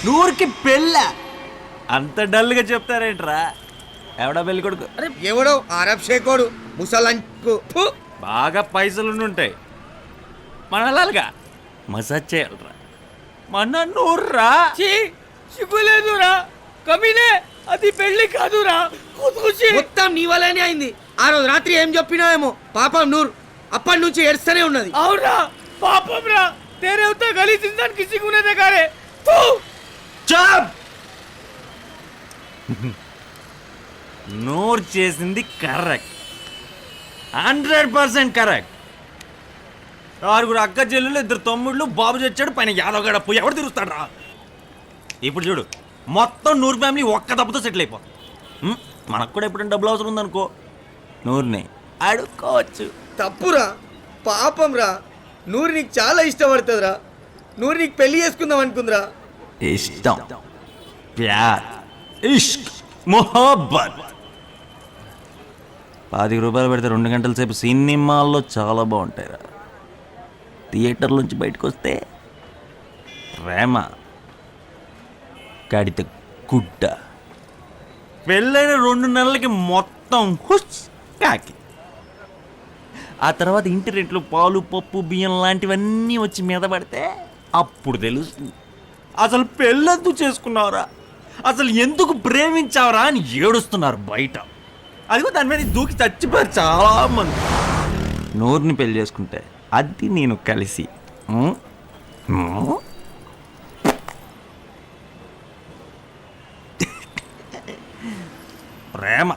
నూరుకి పెళ్ళ అంత డల్గా చెప్తారేంట్రా? ఎవడా పెళ్ళి కొడుకు? ఎవడో అరబ్ షేకోడు ముసలంకు బాగా పైసలు ఉంటాయి మనలాగా మసాజ్ చేయాలరా. మన నూర్రా సిగ్గులేదురా కమీనే, అది పెళ్లి కాదురా. మొత్తం నీ వల్లనే అయింది. ఆ రోజు రాత్రి ఏం చెప్పినావేమో పాపం నూర్ అప్పటి నుంచి ఏడుస్తూనే ఉన్నది. అవునా పాపం రా, తేరే ఉత్తా గలీజ్ ఇంसान किसी को नहीं देखा रे तू చాప్. నూర్ చేసింది కరెక్ట్, 100% కరెక్ట్. ఆరుగురు అక్క చెల్లెలు, 2 తమ్ముళ్ళు, బాబు చచ్చాడు, పైన యాదవ్ గడ పోయి ఎవరు తిరుగుతాడు రా. ఇప్పుడు చూడు, మొత్తం నూరు ఫ్యామిలీ ఒక్క దెబ్బతో సెటిల్ అయిపోతుంది. మనకు కూడా ఎప్పుడైనా డబ్బులు అవసరం ఉందనుకో, నూరుని అడుక్కోవచ్చు. తప్పురా, పాపం రా. నూరు నీకు చాలా ఇష్టపడుతుందిరా. నూరు నీకు పెళ్లి చేసుకుందాం అనుకుందిరా. ఇష్టం, ప్యార్, ఇష్క్, మొహబ్బత్. 10 రూపాయలు పెడితే 2 గంటల సేపు సినిమాల్లో చాలా బాగుంటాయిరా. థియేటర్ నుంచి బయటకు వస్తే ప్రేమ కడితే గుడ్డ. పెళ్ళైన 2 నెలలకి మొత్తం హుష్ కాకి. ఆ తర్వాత ఇంటి రెంట్లు, పాలు, పప్పు, బియ్యం లాంటివన్నీ వచ్చి మీద పడితే అప్పుడు తెలుస్తుంది అసలు పెళ్ళెందుకు చేసుకున్నావురా, అసలు ఎందుకు ప్రేమించావురా అని ఏడుస్తున్నారు బయట. అదిగో దాని మీద దూకి చచ్చిపోయారు చాలా మంది. నూరుని పెళ్లి చేసుకుంటే అది నేను కలిసి ప్రేమ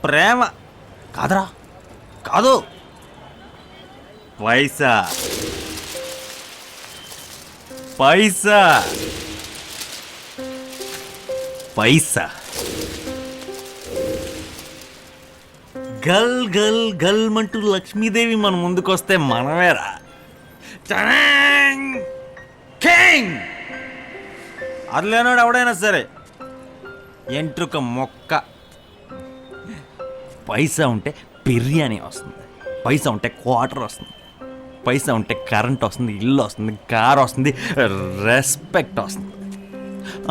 ప్రేమ కాదురా, కాదు, పైసా పైసా పైసా. గల్ గల్ గల్ మంటూ లక్ష్మీదేవి మన ముందుకొస్తే మనమేరా కింగ్. అది లేనాడు ఎవడైనా సరే ఎంట్రుక మొక్క. పైసా ఉంటే బిర్యానీ వస్తుంది, పైసా ఉంటే క్వార్టర్ వస్తుంది, పైసా ఉంటే కరెంట్ వస్తుంది, ఇల్లు వస్తుంది, కార్ వస్తుంది, రెస్పెక్ట్ వస్తుంది,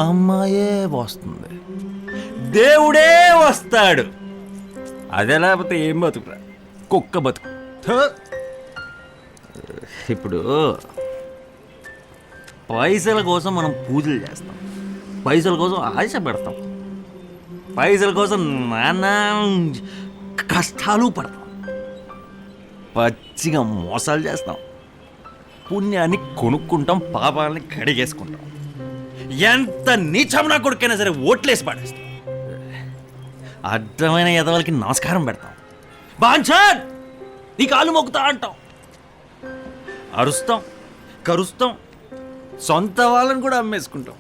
అమ్మాయే వస్తుంది, దేవుడే వస్తాడు. అదే లేకపోతే ఏం బతుకురా, కుక్క బతుకు. ఇప్పుడు పైసల కోసం మనం పూజలు చేస్తాం, పైసల కోసం ఆశ పెడతాం, పైసల కోసం నానా కష్టాలు పడతాం, పచ్చిగా మోసాలు చేస్తాం, పుణ్యాన్ని కొనుక్కుంటాం, పాపాలని కడిగేసుకుంటాం, ఎంత నీచం నా కొడుకైనా సరే ఓట్లేసి పడేస్తాం, అర్థమైన ఎదవలకి నమస్కారం పెడతాం, బాంఛన్ నీ కాలు మొక్కుతా అంటాం, అరుస్తాం, కరుస్తాం, సొంత వాళ్ళని కూడా అమ్మేసుకుంటాం,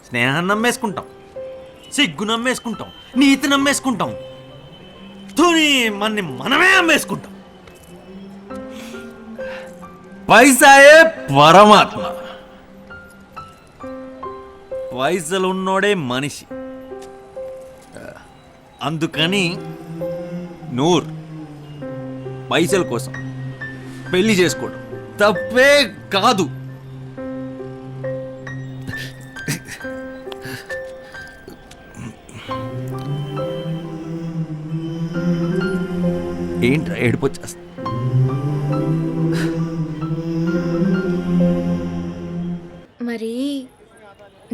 స్నేహాన్ని నమ్మేసుకుంటాం, సిగ్గు నమ్మేసుకుంటాం, నీతి నమ్మేసుకుంటాం, తుని మన్ని మనమే అమ్మేసుకుంటాం. పైసాయే పరమాత్మ. పైసలు ఉన్నోడే మనిషి. అందుకని నూర్ పైసల కోసం పెళ్లి చేసుకోవడం తప్పే కాదు. ఏంట్రా ఏడిపోచ్చేస్తా? మరి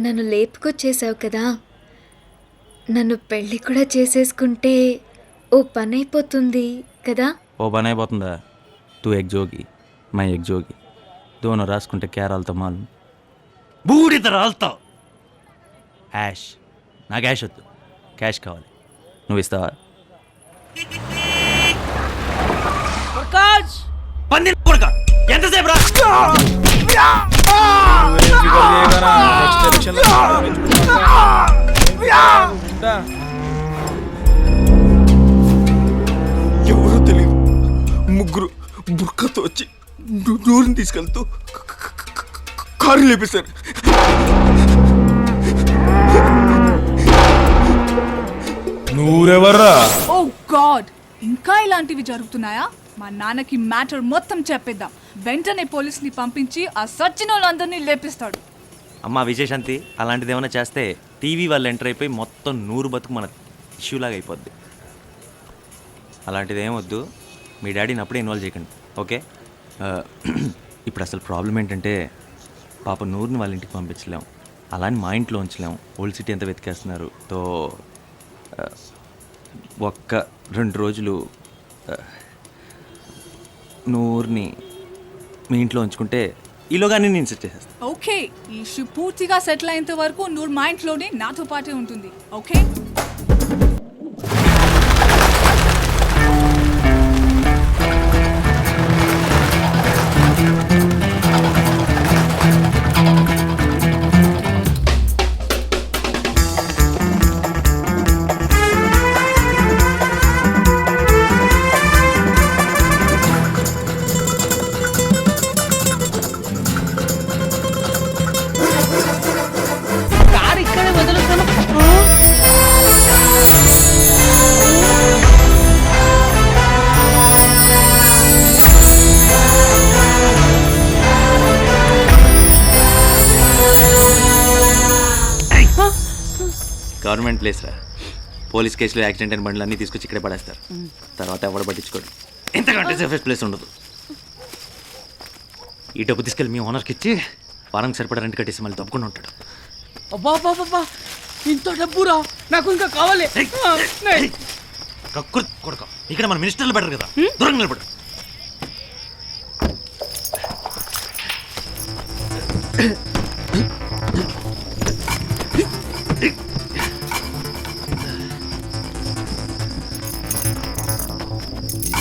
నన్ను లేపుకొచ్చేసావు కదా, నన్ను పెళ్ళి కూడా చేసేసుకుంటే ఓ పని అయిపోతుంది కదా. ఓ పని అయిపోతుందా? తూ ఎగ్ జోగి మై ఎగ్ జోగి దోనో రాసుకుంటే కేరాలతో మాలు బూడిద రాలుతావు. యాష్, నాకు యాష్ వద్దు, క్యాష్ కావాలి. నువ్వు ఇస్తావా? ప్రకాష్ పంది కొడుకా, ఎంతసేపు రా? ఎవరో తెలియదు ముగ్గురు బుర్కతో వచ్చి నూరుని తీసుకెళ్తూ కారు లేపేశారు. నూరెవర్రా? ఓ గాడ్, ఇంకా ఇలాంటివి జరుగుతున్నాయా? మా నాన్నకి మ్యాటర్ మొత్తం చెప్పేద్దాం. వెంటనే పోలీస్ని పంపించి ఆ సచ్చిన వాళ్ళందరినీ లేపిస్తాడు. అమ్మా విజయశాంతి, అలాంటిది ఏమైనా చేస్తే టీవీ వాళ్ళు ఎంటర్ అయిపోయి మొత్తం 100 బతుకు మన ఇష్యూలాగా అయిపోద్ది. అలాంటిది ఏమొద్దు. మీ డాడీని అప్పుడే ఇన్వాల్వ్ చేయకండి, ఓకే? ఇప్పుడు అసలు ప్రాబ్లం ఏంటంటే పాప నూరుని వాళ్ళ ఇంటికి పంపించలేము, అలాని మా ఇంట్లో ఉంచలేము. ఓల్డ్ సిటీ ఎంత వెతికేస్తున్నారు. తో ఒక్క 2 రోజులు నూరుని మీ ఇంట్లో ఉంచుకుంటే ఈలోగానే నేను సెట్ చేసేస్తాను. ఓకే, ఈ ఇష్యూ పూర్తిగా సెటిల్ అయ్యేంత వరకు నూరు మా ఇంట్లోనే నాతో పాటే ఉంటుంది. ఓకే? కారు ఇక్కడే వదులుతాను. గవర్నమెంట్ ప్లేస్ రా. పోలీస్ కేసులో యాక్సిడెంట్ అయిన బండ్లు అన్నీ తీసుకొచ్చి ఇక్కడే పడేస్తారు. తర్వాత ఎవరు పట్టించుకోడు. ఎంతకంటే సేఫెస్ట్ ప్లేస్ ఉండదు. ఈ డబ్బు తీసుకెళ్ళి మీ ఓనర్కి ఇచ్చి వారానికి సరిపడా రెంట్ కట్టేసి మళ్ళీ తప్పుకుండా ఉంటాడు. అబ్బా ఇంత డబ్బురా, నాకు ఇంకా కావాలి. కక్కుర్తి కొడక. ఇక్కడ మన మినిస్టర్లు బెటర్ కదా, దూరంగా నిలబడు.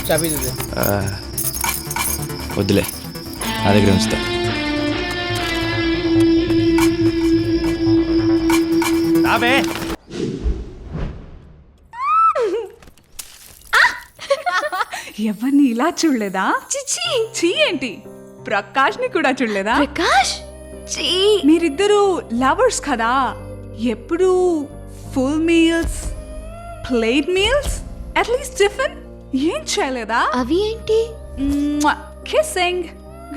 చాబీ చూసి వద్దులే, నా దగ్గర ఉంచుతా. రాబే. ఎవరిని ఇలా చూడలేదా? చిచి చీ ఏంటి, ప్రకాష్ని కూడా చూడలేదా? ప్రకాష్ చీ. మీరిద్దరూ లవర్స్ కదా, ఎప్పుడు full meals, plate meals, at least tiffin ఏం చేయలేదా? అవి ఏంటి? కిస్సింగ్,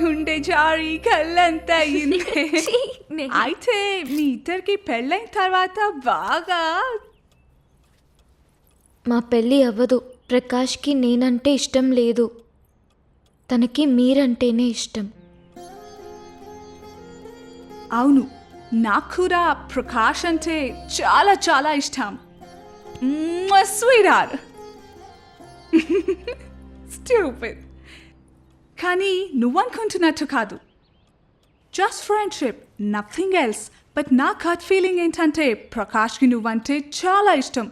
గుండె జారి కళ్ళంతా ఇంతే. ఛీ, నే- అయితే మీ ఇద్దరికి పెళ్ళైన తర్వాత బాగా మా పెళ్ళి అవ్వదు. ప్రకాష్కి నేనంటే ఇష్టం లేదు, తనకి మీరంటేనే ఇష్టం. అవును, నాకు కూడా ప్రకాష్ అంటే చాలా చాలా ఇష్టం. స్వీట్. స్టూపిడ్. కానీ నువ్వనుకుంటున్నట్టు కాదు. Just friendship, nothing else. But నా గట్ ఫీలింగ్ ఏంటంటే ప్రకాష్కి నువ్వంటే చాలా ఇష్టం.